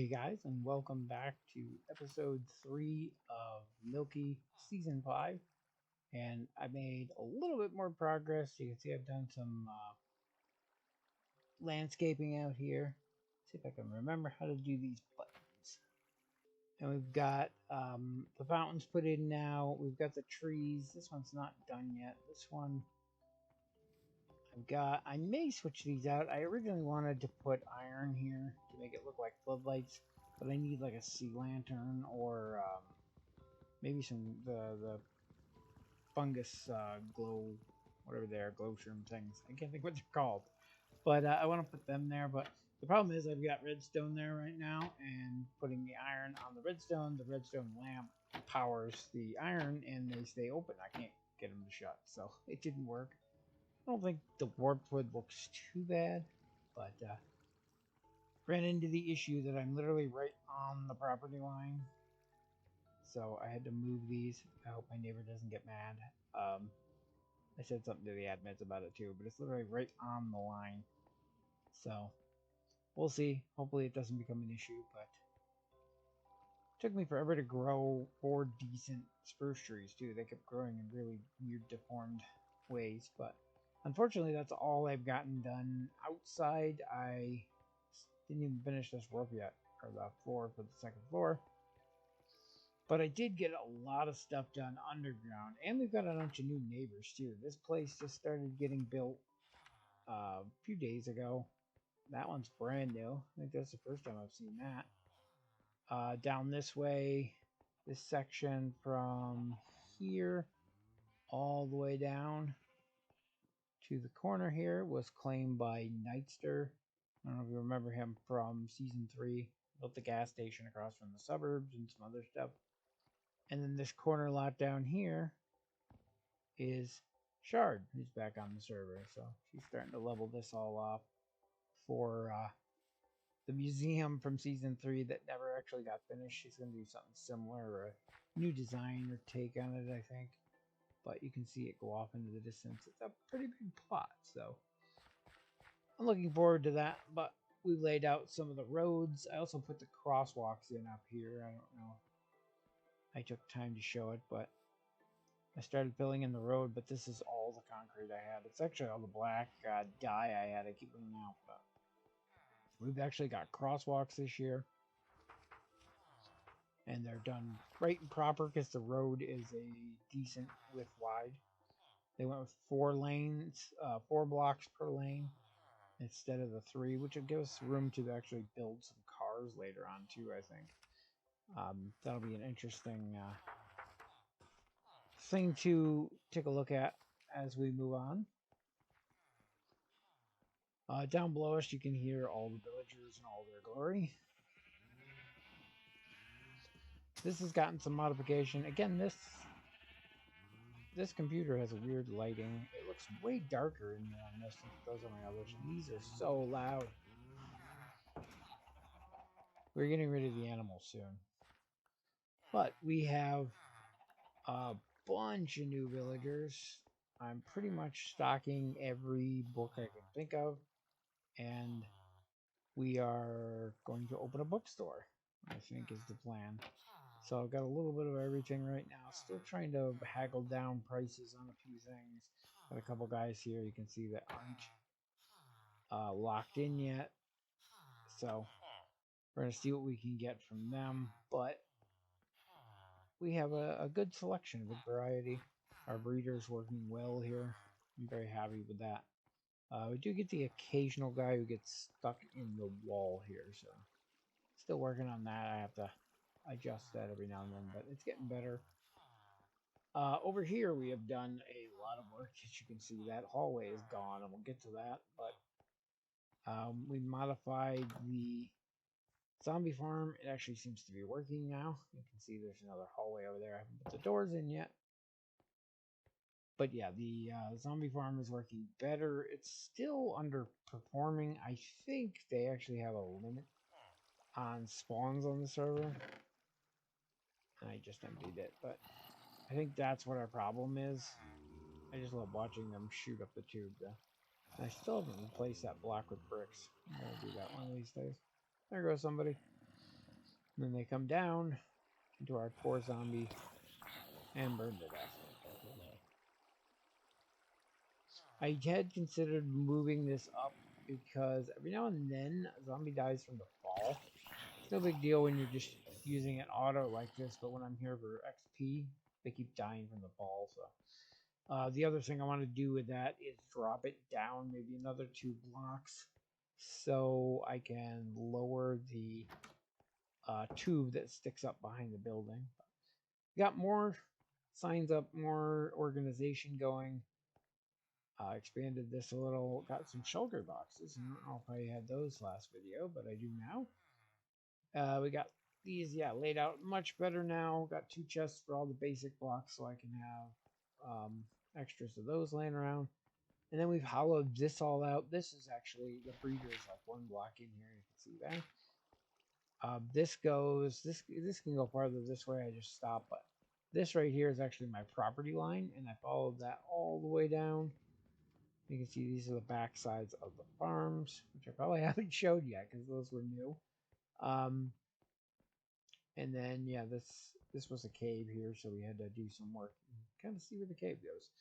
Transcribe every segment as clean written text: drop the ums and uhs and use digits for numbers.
guys, and welcome back to episode 3 of Milky Season 5. And I made a little bit more progress. You can see I've done some landscaping out here. See if I can remember how to do these buttons. And we've got the fountains put in now. We've got the trees. This one's not done yet. This one I may switch these out. I originally wanted to put iron here to make it look like floodlights, but I need like a sea lantern or maybe some the fungus glow, whatever they are, glow shroom things. I can't think what they're called, but I want to put them there. But the problem is I've got redstone there right now, and putting the iron on the redstone lamp powers the iron, and they stay open. I can't get them to shut, so it didn't work. I don't think the warped wood looks too bad, but ran into the issue that I'm literally right on the property line, so I had to move these. I hope my neighbor doesn't get mad. I said something to the admins about it too, but it's literally right on the line, so we'll see. Hopefully it doesn't become an issue, but it took me forever to grow 4 decent spruce trees too. They kept growing in really weird, deformed ways, but unfortunately, that's all I've gotten done outside. I didn't even finish this roof yet, or the floor for the second floor. But I did get a lot of stuff done underground, and we've got a bunch of new neighbors too. This place just started getting built a few days ago. That one's brand new. I think that's the first time I've seen that. Down this way, this section from here all the way down to the corner here was claimed by Nightster. I don't know if you remember him from season 3. Built the gas station across from the suburbs and some other stuff. And then this corner lot down here is Shard, who's back on the server. So she's starting to level this all off for the museum from season 3 that never actually got finished. She's going to do something similar, or a new design or take on it, I think. But you can see it go off into the distance. It's a pretty big plot, so I'm looking forward to that. But we laid out some of the roads. I also put the crosswalks in up here. I don't know. I took time to show it, but I started filling in the road. But this is all the concrete I had. It's actually all the black dye I had. I keep running out, but we've actually got crosswalks this year. And they're done right and proper because the road is a decent width wide. They went with 4 lanes, 4 blocks per lane instead of the 3, which will give us room to actually build some cars later on too, I think. That'll be an interesting thing to take a look at as we move on. Down below us, you can hear all the villagers in all their glory. This has gotten some modification. Again, this computer has a weird lighting. It looks way darker in there on this than it does on my others. These are so loud. We're getting rid of the animals soon. But we have a bunch of new villagers. I'm pretty much stocking every book I can think of. And we are going to open a bookstore, I think is the plan. So I've got a little bit of everything right now. Still trying to haggle down prices on a few things. Got a couple guys here you can see that aren't locked in yet. So we're going to see what we can get from them. But we have a good selection, a good variety. Our breeder's working well here. I'm very happy with that. We do get the occasional guy who gets stuck in the wall here. So still working on that. I have to adjust that every now and then, but it's getting better. Over here we have done a lot of work. As you can see, that hallway is gone, and we'll get to that. But we modified the zombie farm. It actually seems to be working now. You can see there's another hallway over there. I haven't put the doors in yet. But yeah, the zombie farm is working better. It's still underperforming. I think they actually have a limit on spawns on the server. I just emptied it, but I think that's what our problem is. I just love watching them shoot up the tube, though. And I still haven't replaced that block with bricks. I'm gonna do that one of these days. There goes somebody. And then they come down into our poor zombie and burn to death. I had considered moving this up because every now and then a zombie dies from the fall. It's no big deal when you're just using it auto like this, but when I'm here for XP, they keep dying from the fall. So the other thing I want to do with that is drop it down maybe another 2 blocks so I can lower the tube that sticks up behind the building. Got more signs up, more organization going. Expanded this a little, got some shelter boxes. I don't know if I had those last video, but I do now. We got these, laid out much better now. Got 2 chests for all the basic blocks so I can have extras of those laying around. And then we've hollowed this all out. This is actually, the breeder is like 1 block in here. You can see that. This can go farther this way. I just stopped, but this right here is actually my property line, and I followed that all the way down. You can see these are the back sides of the farms, which I probably haven't showed yet because those were new. And then this was a cave here, so we had to do some work and kind of see where the cave goes.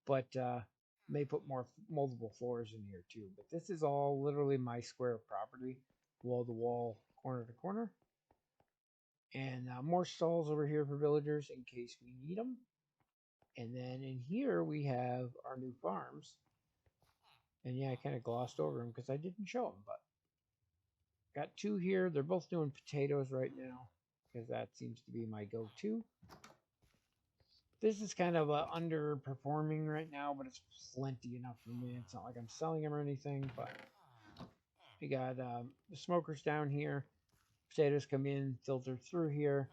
But may put multiple floors in here too. But this is all literally my square of property, wall to wall, corner to corner. And more stalls over here for villagers in case we need them. And then in here we have our new farms. And I kind of glossed over them because I didn't show them, but got 2 here. They're both doing potatoes right now because that seems to be my go-to. This is kind of underperforming right now, but it's plenty enough for me. It's not like I'm selling them or anything, but we got the smokers down here. Potatoes come in, filter through here,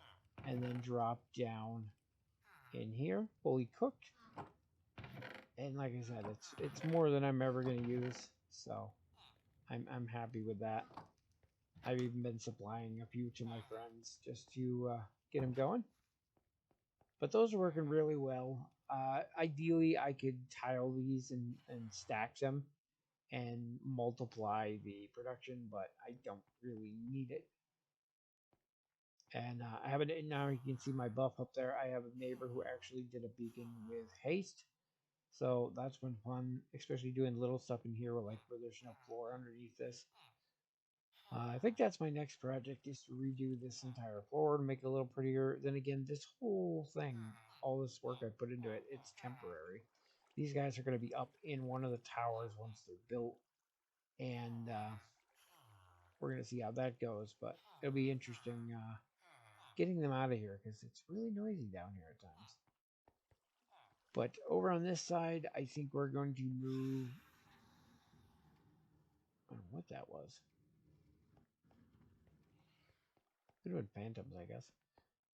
and then drop down in here, fully cooked. And like I said, it's more than I'm ever going to use, so I'm happy with that. I've even been supplying a few to my friends just to get them going. But those are working really well. Ideally, I could tile these and stack them and multiply the production, but I don't really need it. And I have it now. You can see my buff up there. I have a neighbor who actually did a beacon with haste. So that's been fun, especially doing little stuff in here where there's no floor underneath this. I think that's my next project, is to redo this entire floor to make it a little prettier. Then again, this whole thing, all this work I put into it, it's temporary. These guys are going to be up in one of the towers once they're built. And we're going to see how that goes. But it'll be interesting getting them out of here because it's really noisy down here at times. But over on this side, I think we're going to move. I don't know what that was. Could have been phantoms, I guess.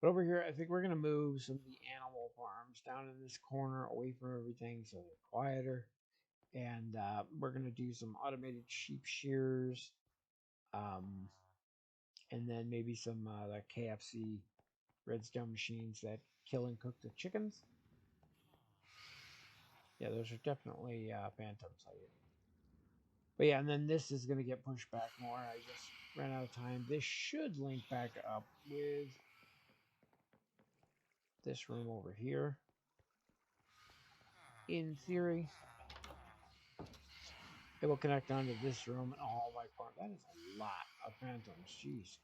But over here, I think we're going to move some of the animal farms down in this corner away from everything so they're quieter. And we're going to do some automated sheep shears. And then maybe some the KFC redstone machines that kill and cook the chickens. Yeah, those are definitely phantoms. But and then this is going to get pushed back more. I just ran out of time. This should link back up with this room over here. In theory, it will connect onto this room and all my farm. That is a lot of phantoms. Jeez.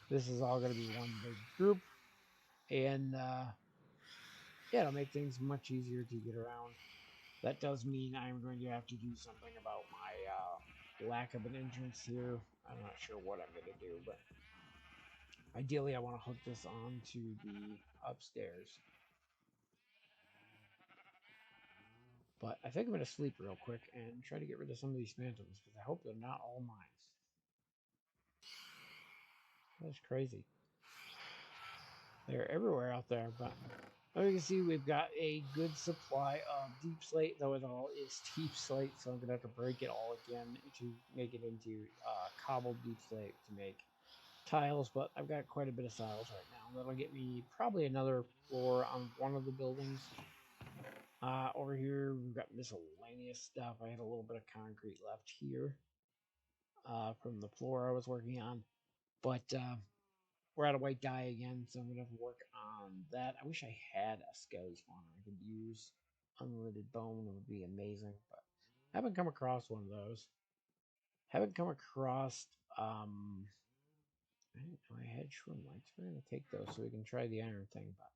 This is all going to be one big group. And it'll make things much easier to get around. That does mean I'm going to have to do something about my lack of an entrance here. I'm not sure what I'm going to do, but ideally I want to hook this on to the upstairs. But I think I'm going to sleep real quick and try to get rid of some of these phantoms because I hope they're not all mine. That's crazy. They're everywhere out there, but as you can see, we've got a good supply of deep slate, though it all is deep slate, so I'm going to have to break it all again to make it into cobbled deep slate to make tiles, but I've got quite a bit of tiles right now. That'll get me probably another floor on one of the buildings. Over here, we've got miscellaneous stuff. I had a little bit of concrete left here from the floor I was working on. But we're out of white dye again, so I'm gonna have to work on that. I wish I had a skelly spawner I could use. Unlimited bone would be amazing, but I haven't come across one of those. Haven't come across I didn't know I had shroom lights. We're gonna take those so we can try the iron thing, but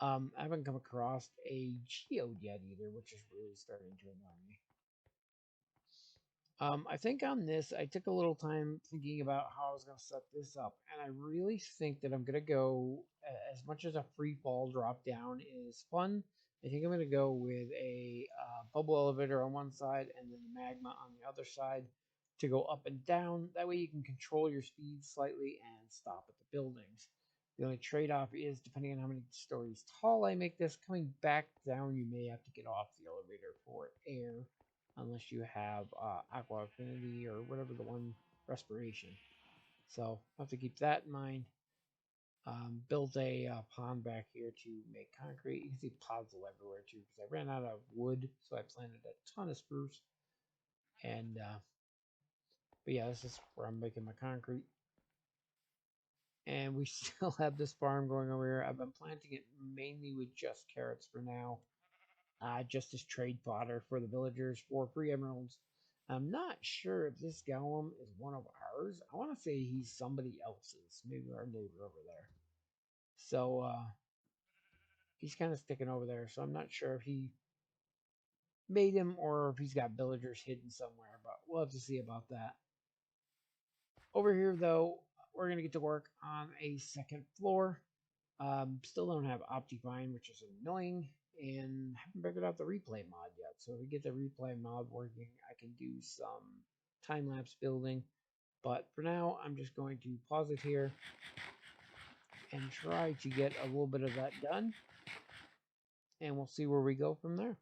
I haven't come across a geode yet either, which is really starting to annoy me. I think on this, I took a little time thinking about how I was going to set this up, and I really think that I'm going to go, as much as a free fall drop down is fun, I think I'm going to go with a bubble elevator on one side and then the magma on the other side to go up and down. That way you can control your speed slightly and stop at the buildings. The only trade-off is, depending on how many stories tall I make this, coming back down, you may have to get off the elevator for air unless you have aqua affinity or whatever the one respiration. So I'll have to keep that in mind. Build a pond back here to make concrete. You can see pods everywhere too because I ran out of wood, so I planted a ton of spruce. And but yeah, this is where I'm making my concrete. And we still have this farm going over here. I've been planting it mainly with just carrots for now. Just as trade fodder for the villagers for free emeralds. I'm not sure if this golem is one of ours. I want to say he's somebody else's, maybe our neighbor over there. So he's kind of sticking over there. So I'm not sure if he made him or if he's got villagers hidden somewhere, but we'll have to see about that. Over here, though, we're going to get to work on a second floor. Still don't have Optifine, which is annoying, and haven't figured out the replay mod yet. So if we get the replay mod working, I can do some time-lapse building. But for now, I'm just going to pause it here and try to get a little bit of that done. And we'll see where we go from there.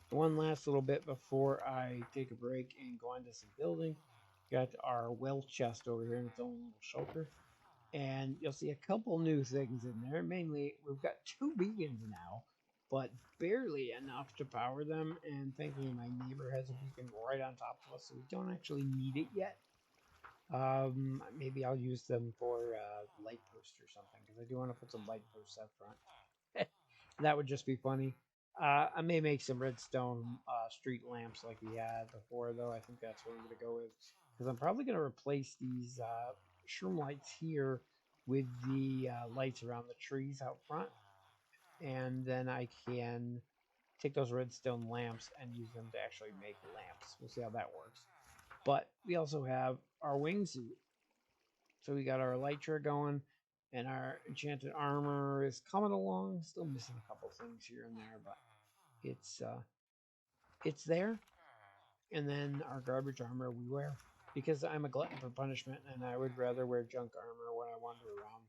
One last little bit before I take a break and go on to some building. Got our well chest over here in its own little shelter. And you'll see a couple new things in there. Mainly, we've got 2 beacons now, but barely enough to power them. And thankfully, my neighbor has a beacon right on top of us, so we don't actually need it yet. Maybe I'll use them for light post or something, because I do want to put some light posts up front. That would just be funny. I may make some redstone street lamps like we had before, though. I think that's what I'm going to go with, because I'm probably going to replace these shroom lights here with the lights around the trees out front, and then I can take those redstone lamps and use them to actually make lamps. We'll see how that works. But we also have our wingsuit. So we got our elytra going, and our enchanted armor is coming along. Still missing a couple things here and there, but it's there. And then our garbage armor we wear, because I'm a glutton for punishment, and I would rather wear junk armor when I wander around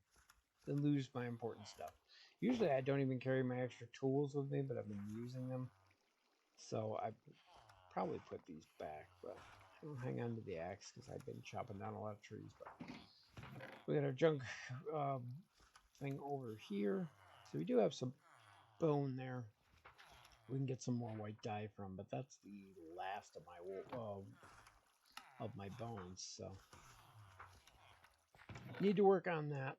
than lose my important stuff. Usually I don't even carry my extra tools with me, but I've been using them. So I probably put these back, but I'll hang on to the axe because I've been chopping down a lot of trees. But we got our junk thing over here. So we do have some bone there. We can get some more white dye from, but that's the last of my bones. So need to work on that.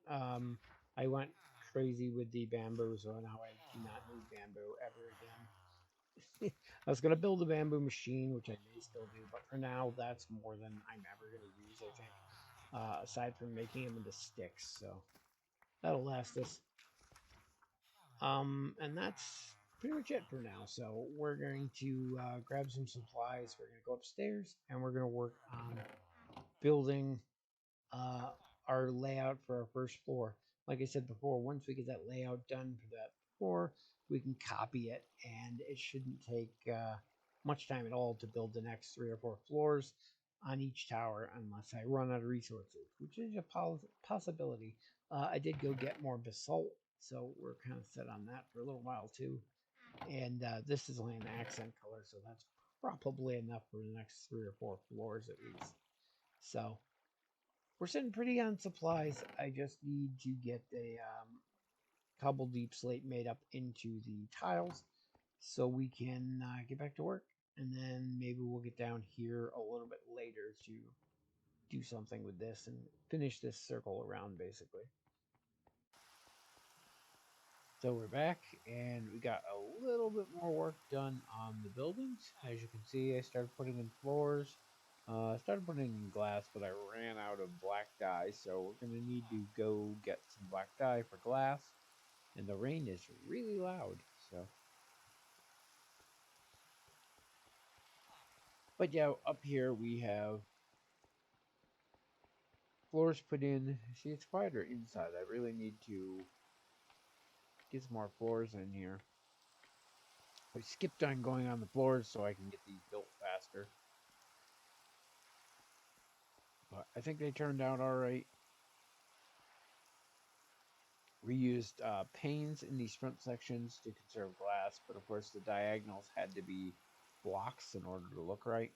I went crazy with the bamboo, so now I do not need bamboo ever again. I was gonna build a bamboo machine, which I may still do, but for now, that's more than I'm ever gonna use, I think. Aside from making them into sticks, so that'll last us. And that's pretty much it for now. So we're going to grab some supplies. We're going to go upstairs, and we're going to work on building our layout for our first floor. Like I said before, once we get that layout done for that floor, we can copy it, and it shouldn't take much time at all to build the next 3 or 4 floors on each tower, unless I run out of resources, which is a possibility. I did go get more basalt, so we're kind of set on that for a little while too. And this is only an accent color, so that's probably enough for the next 3 or 4 floors at least. So we're sitting pretty on supplies. I just need to get a cobble deep slate made up into the tiles so we can get back to work. And then maybe we'll get down here a little bit later to do something with this and finish this circle around, basically. So we're back, and we got a little bit more work done on the buildings. As you can see, I started putting in floors. I started putting in glass, but I ran out of black dye, so we're going to need to go get some black dye for glass. And the rain is really loud, so. But yeah, up here we have floors put in. See, it's quieter inside. I really need to get some more floors in here. I skipped on going on the floors so I can get these built faster. But I think they turned out all right. We used panes in these front sections to conserve glass, but of course the diagonals had to be blocks in order to look right.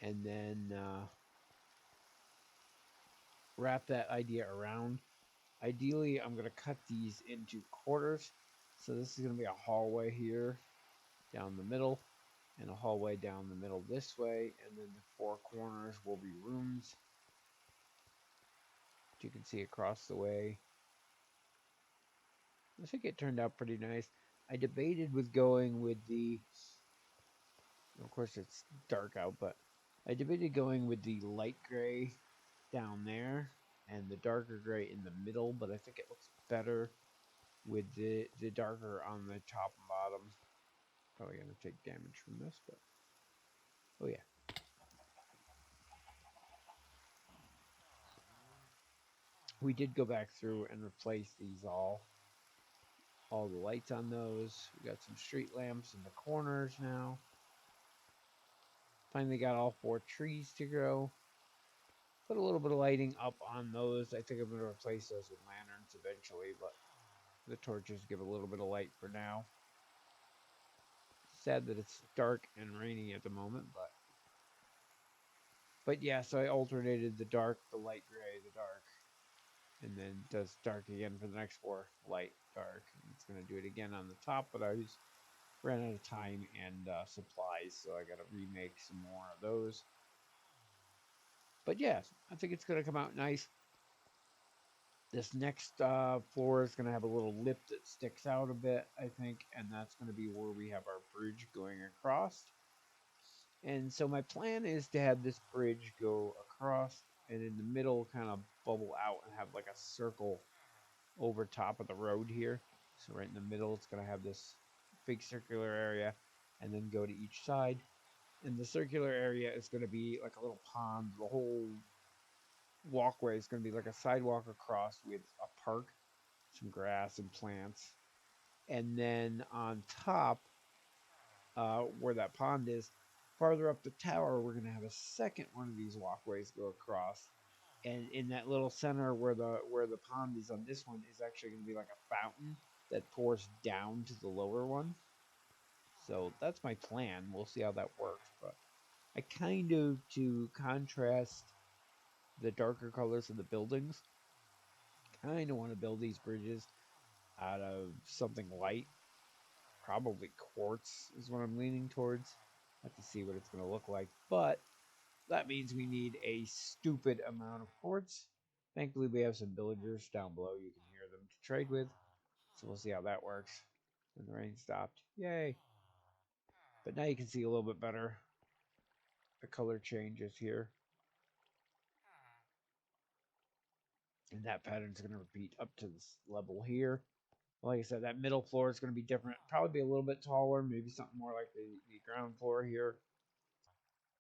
And then wrap that idea around. Ideally, I'm going to cut these into quarters. So this is going to be a hallway here down the middle, and a hallway down the middle this way, and then the four corners will be rooms. You can see across the way. I think it turned out pretty nice. I debated with going with the, of course it's dark out, but I debated going with the light gray down there and the darker gray in the middle, but I think it looks better with the darker on the top and bottom. Probably going to take damage from this, but oh yeah. We did go back through and replace these all the lights on those. We got some street lamps in the corners now. Finally got all four trees to grow. Put a little bit of lighting up on those. I think I'm going to replace those with lanterns eventually, but the torches give a little bit of light for now. Sad that it's dark and rainy at the moment, but yeah, so I alternated the dark, the light gray, the dark, and then does dark again for the next four, light, dark. And it's going to do it again on the top, but I ran out of time and supplies, so I got to remake some more of those. But yeah, I think it's going to come out nice. This next floor is going to have a little lip that sticks out a bit, I think, and that's going to be where we have our bridge going across. And so my plan is to have this bridge go across and in the middle kind of bubble out and have like a circle over top of the road here. So right in the middle, it's going to have this big circular area and then go to each side. And the circular area is going to be like a little pond. The whole walkway is going to be like a sidewalk across with a park, some grass and plants. And then on top, where that pond is, farther up the tower, we're going to have a second one of these walkways go across. And in that little center where the pond is on this one is actually going to be like a fountain that pours down to the lower one. So that's my plan. We'll see how that works. But I kind of, to contrast the darker colors of the buildings, kind of want to build these bridges out of something light. Probably quartz is what I'm leaning towards. Have to see what it's going to look like. But that means we need a stupid amount of quartz. Thankfully, we have some villagers down below. You can hear them to trade with. So we'll see how that works. And the rain stopped. Yay. But now you can see a little bit better the color changes here. And that pattern is going to repeat up to this level here. Like I said, that middle floor is going to be different. Probably be a little bit taller, maybe something more like the ground floor here.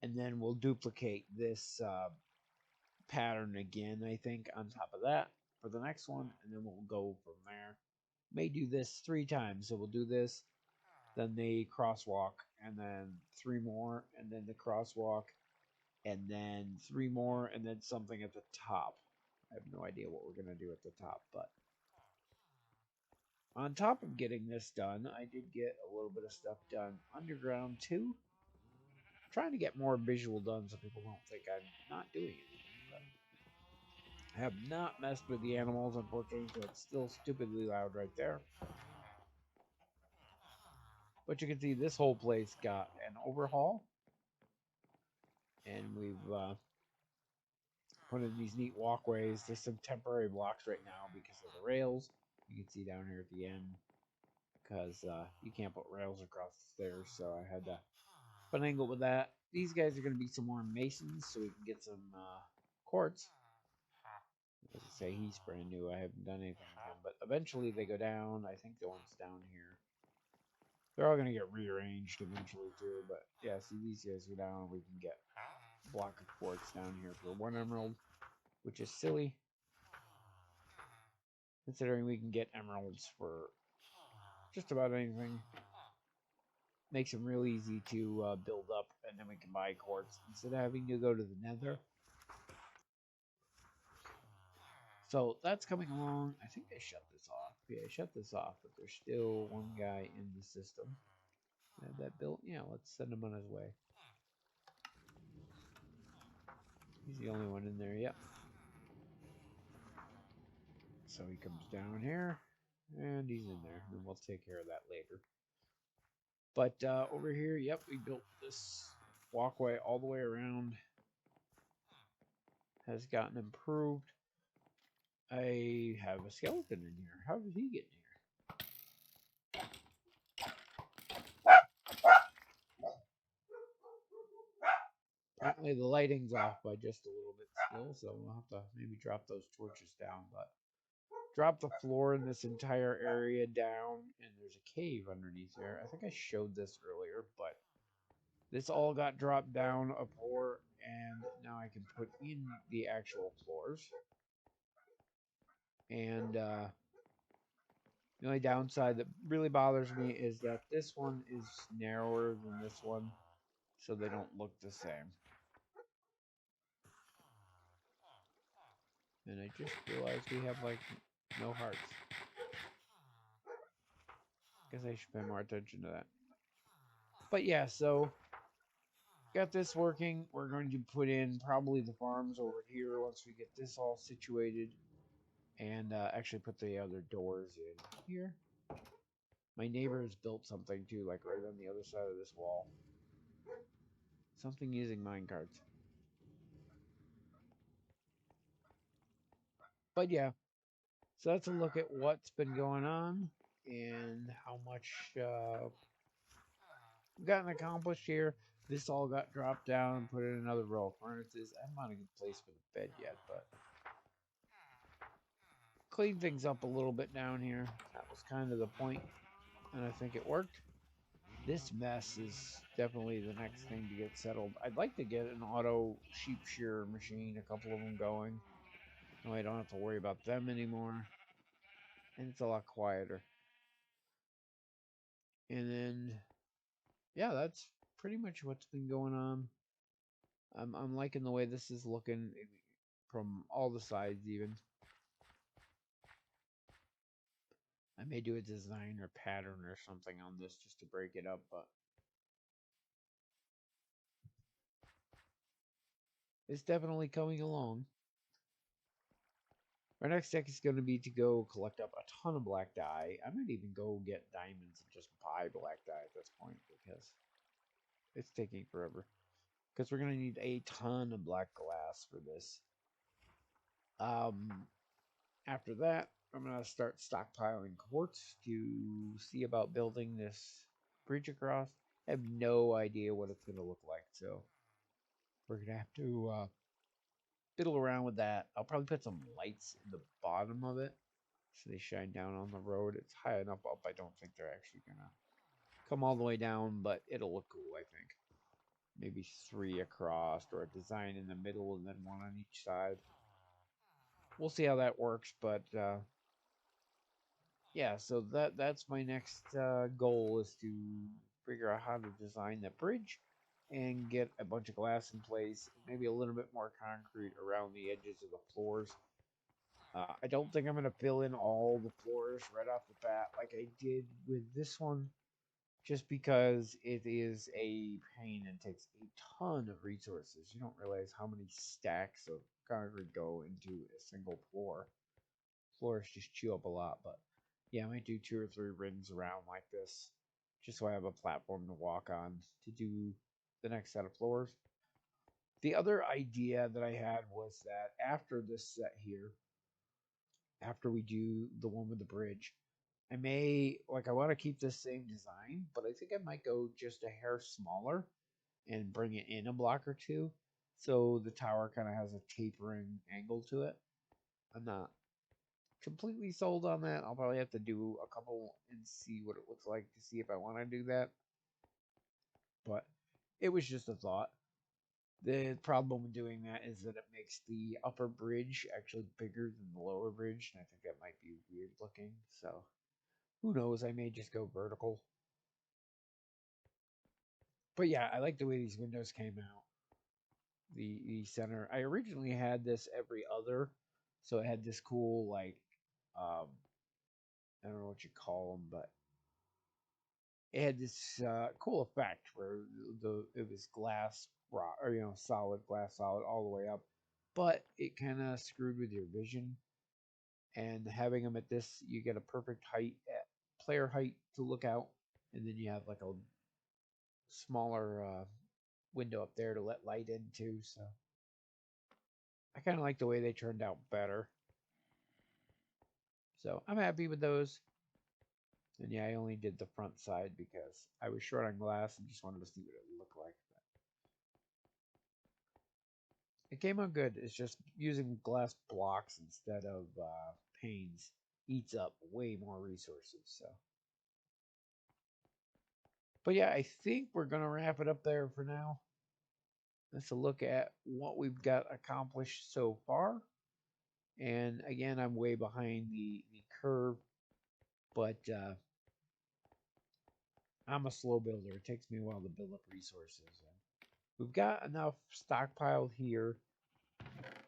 And then we'll duplicate this pattern again, I think, on top of that for the next one. And then we'll go from there. May do this 3 times. So we'll do this, then the crosswalk, and then 3 more, and then the crosswalk, and then 3 more, and then something at the top. I have no idea what we're going to do at the top, but on top of getting this done, I did get a little bit of stuff done underground too. I'm trying to get more visual done so people don't think I'm not doing anything. But I have not messed with the animals, unfortunately, so it's still stupidly loud right there. But you can see this whole place got an overhaul. And we've put in these neat walkways. There's some temporary blocks right now because of the rails. You can see down here at the end because you can't put rails across the stairs, so I had to finagle with that. These guys are going to be some more masons, so we can get some quartz. As I say, he's brand new. I haven't done anything with him, but eventually they go down. I think the ones down here, they're all going to get rearranged eventually too. But yeah, see, these guys go down. We can get a block of quartz down here for 1 emerald, which is silly, considering we can get emeralds for just about anything. Makes them real easy to build up, and then we can buy quartz instead of having to go to the nether. So that's coming along. I think I shut this off. Yeah, I shut this off, but there's still one guy in the system. Have that built? Yeah, let's send him on his way. He's the only one in there, yep. So he comes down here, and he's in there, and we'll take care of that later. But over here, yep, we built this walkway all the way around. Has gotten improved. I have a skeleton in here. How did he get in here? Apparently the lighting's off by just a little bit still, so we'll have to maybe drop those torches down. But drop the floor in this entire area down, and there's a cave underneath there. I think I showed this earlier, but this all got dropped down a floor, and now I can put in the actual floors. And the only downside that really bothers me is that this one is narrower than this one, so they don't look the same. And I just realized we have like no hearts. Guess I should pay more attention to that. But yeah, so got this working. We're going to put in probably the farms over here once we get this all situated. And actually put the other doors in here. My neighbor has built something too, like right on the other side of this wall. Something using minecarts. But yeah, so that's a look at what's been going on and how much we've gotten accomplished here. This all got dropped down and put in another row of furnaces. I'm not a good place for the bed yet, but clean things up a little bit down here. That was kind of the point, and I think it worked. This mess is definitely the next thing to get settled. I'd like to get an auto sheep shearer machine, a couple of them going. No, I don't have to worry about them anymore. And it's a lot quieter. And then, yeah, that's pretty much what's been going on. I'm liking the way this is looking from all the sides even. I may do a design or pattern or something on this just to break it up, but it's definitely coming along. Our next step is going to be to go collect up a ton of black dye. I might even go get diamonds and just buy black dye at this point because it's taking forever. Because we're going to need a ton of black glass for this. After that, I'm going to start stockpiling quartz to see about building this bridge across. I have no idea what it's going to look like, so we're going to have to fiddle around with that. I'll probably put some lights in the bottom of it so they shine down on the road. It's high enough up. I don't think they're actually going to come all the way down, but it'll look cool, I think. Maybe 3 across or a design in the middle and then 1 on each side. We'll see how that works, but yeah, so that's my next goal is to figure out how to design that bridge and get a bunch of glass in place, maybe a little bit more concrete around the edges of the floors. I don't think I'm going to fill in all the floors right off the bat like I did with this one, just because it is a pain and takes a ton of resources. You don't realize how many stacks of concrete go into a single floor. Floors just chew up a lot, but yeah, I might do 2 or 3 rings around like this, just so I have a platform to walk on to do the next set of floors. The other idea that I had was that after this set here, after we do the one with the bridge, I may like I want to keep this same design, but I think I might go just a hair smaller and bring it in a block or two, so the tower kind of has a tapering angle to it. I'm not completely sold on that. I'll probably have to do a couple and see what it looks like to see if I want to do that. But it was just a thought. The problem with doing that is that it makes the upper bridge actually bigger than the lower bridge, and I think that might be weird looking. So who knows? I may just go vertical. But yeah, I like the way these windows came out. The center. I originally had this every other, so it had this cool like I don't know what you call them, but it had this cool effect where it was glass rock or solid glass solid all the way up, but it kind of screwed with your vision. And having them at this, you get a perfect height, player height to look out, and then you have like a smaller window up there to let light into. So I kind of like the way they turned out better. So I'm happy with those. And yeah, I only did the front side because I was short on glass and just wanted to see what it would look like. It came out good. It's just using glass blocks instead of panes eats up way more resources. So, but yeah, I think we're gonna wrap it up there for now. Let's look at what we've got accomplished so far. And again, I'm way behind the curve, but I'm a slow builder. It takes me a while to build up resources. And we've got enough stockpiled here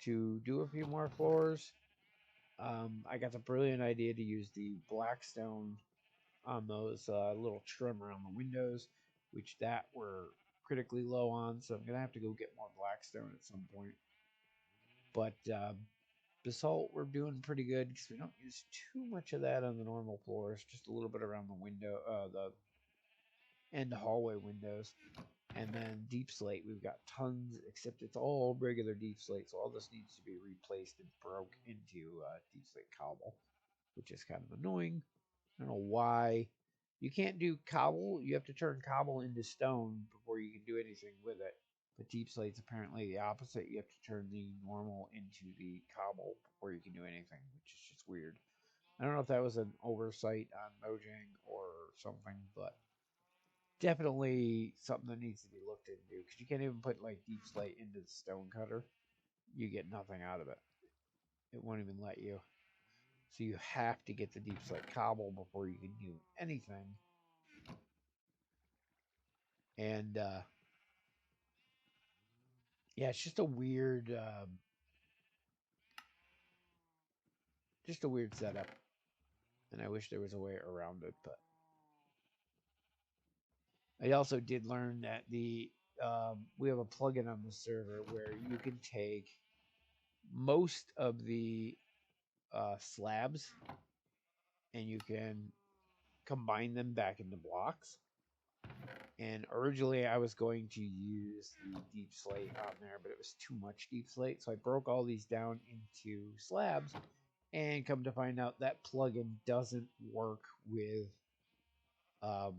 to do a few more floors. I got the brilliant idea to use the blackstone on those little trim around the windows, which that we're critically low on. So I'm gonna have to go get more blackstone at some point. But basalt we're doing pretty good because we don't use too much of that on the normal floors. Just a little bit around the window, the end hallway windows. And then deep slate, we've got tons, except it's all regular deep slate, so all this needs to be replaced and broke into deep slate cobble, which is kind of annoying. I don't know why. You can't do cobble. You have to turn cobble into stone before you can do anything with it. But deep slate's apparently the opposite. You have to turn the normal into the cobble before you can do anything, which is just weird. I don't know if that was an oversight on Mojang or something, but definitely something that needs to be looked into because you can't even put like deep slate into the stone cutter. You get nothing out of it. It won't even let you. So you have to get the deep slate cobble before you can do anything. And yeah, it's just a weird setup. And I wish there was a way around it, but I also did learn that we have a plugin on the server where you can take most of the slabs and you can combine them back into blocks. And originally I was going to use the deep slate on there, but it was too much deep slate. So I broke all these down into slabs and come to find out that plugin doesn't work with um,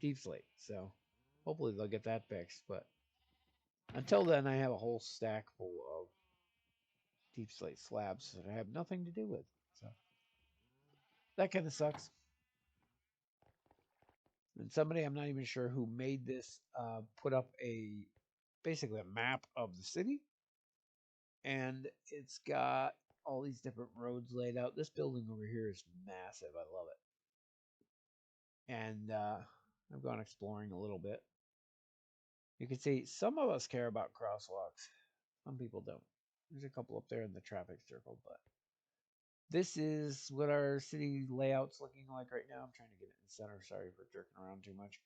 deep slate. So hopefully they'll get that fixed. But until then, I have a whole stack full of deep slate slabs that I have nothing to do with. So that kind of sucks. And somebody, I'm not even sure who made this, put up basically a map of the city, and it's got all these different roads laid out. This building over here is massive. I love it. And I've gone exploring a little bit. You can see some of us care about crosswalks. Some people don't. There's a couple up there in the traffic circle, but this is what our city layout's looking like right now. I'm trying to get it in the center. Sorry for jerking around too much.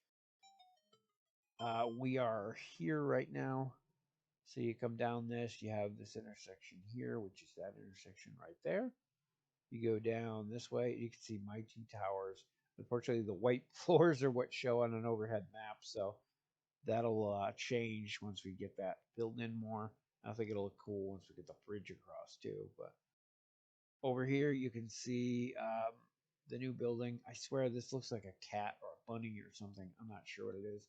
We are here right now. So you come down this, you have this intersection here, which is that intersection right there. You go down this way, you can see my two towers. Unfortunately, the white floors are what show on an overhead map, so that'll change once we get that filled in more. I think it'll look cool once we get the bridge across too. But over here you can see the new building. I swear this looks like a cat or a bunny or something. I'm not sure what it is.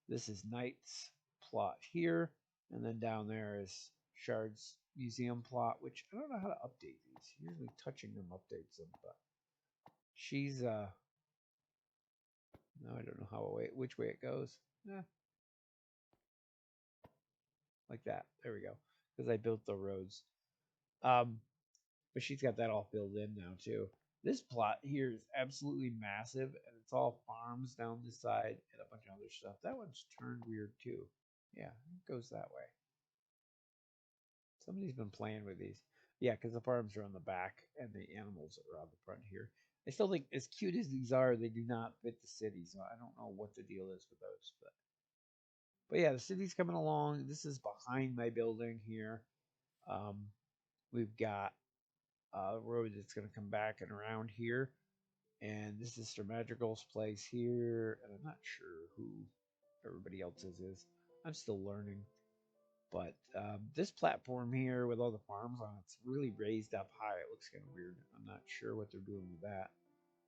This is Knight's plot here, and then down there is Shard's museum plot, which I don't know how to update these. Usually touching them updates them, but she's now I don't know which way it goes. Like that. There we go. Because I built the roads. But she's got that all filled in now too. This plot here is absolutely massive, and it's all farms down the side and a bunch of other stuff. That one's turned weird too. Yeah, it goes that way. Somebody's been playing with these. Yeah, because the farms are on the back and the animals are on the front here. I still think, as cute as these are, they do not fit the city, so I don't know what the deal is with those. But yeah, the city's coming along. This is behind my building here. We've got a road that's going to come back and around here. And this is Sir Madrigal's place here. And I'm not sure who everybody else's is. I'm still learning. But this platform here with all the farms on it's really raised up high. It looks kind of weird. I'm not sure what they're doing with that.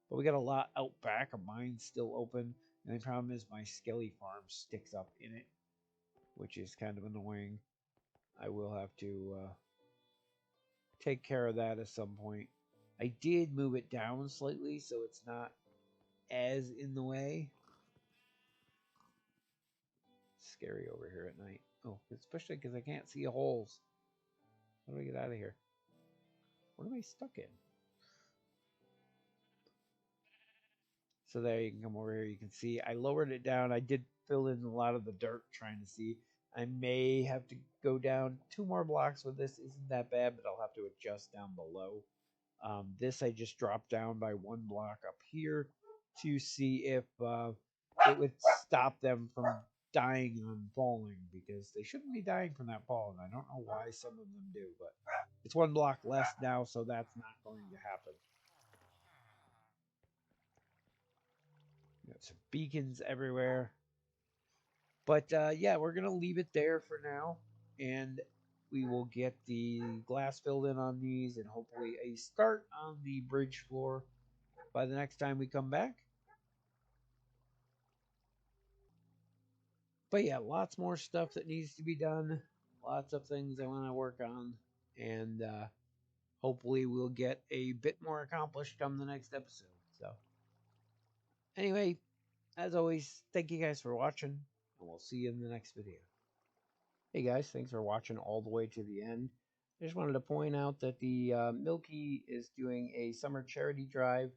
But we got a lot out back. A mine's still open. And the problem is my Skelly farm sticks up in it, which is kind of annoying. I will have to take care of that at some point. I did move it down slightly so it's not as in the way. It's scary over here at night. Oh, especially because I can't see holes. How do I get out of here? What am I stuck in? So there, you can come over here. You can see I lowered it down. I did fill in a lot of the dirt trying to see. I may have to go down 2 more blocks with this. Isn't that bad, but I'll have to adjust down below. This I just dropped down by 1 block up here to see if it would stop them from dying and falling, because they shouldn't be dying from that fall, and I don't know why some of them do, but it's 1 block less now, so that's not going to happen. Got some beacons everywhere. But yeah, we're going to leave it there for now, and we will get the glass filled in on these and hopefully a start on the bridge floor by the next time we come back. But yeah, lots more stuff that needs to be done. Lots of things I want to work on. And hopefully we'll get a bit more accomplished come the next episode. So anyway, as always, thank you guys for watching, and we'll see you in the next video. Hey guys, thanks for watching all the way to the end. I just wanted to point out that the Milky is doing a summer charity drive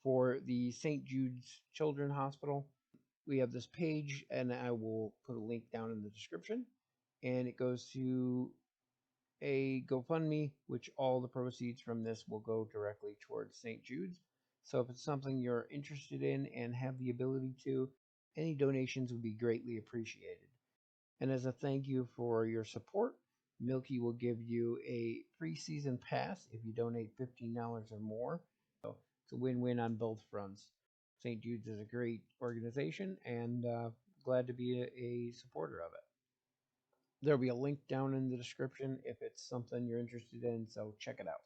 for the St. Jude's Children's Hospital. We have this page, and I will put a link down in the description, and it goes to a GoFundMe, which all the proceeds from this will go directly towards St. Jude's. So if it's something you're interested in and have the ability to, any donations would be greatly appreciated. And as a thank you for your support, Milky will give you a free season pass if you donate $15 or more. So it's a win-win on both fronts. St. Jude's is a great organization, and glad to be a supporter of it. There'll be a link down in the description if it's something you're interested in, so check it out.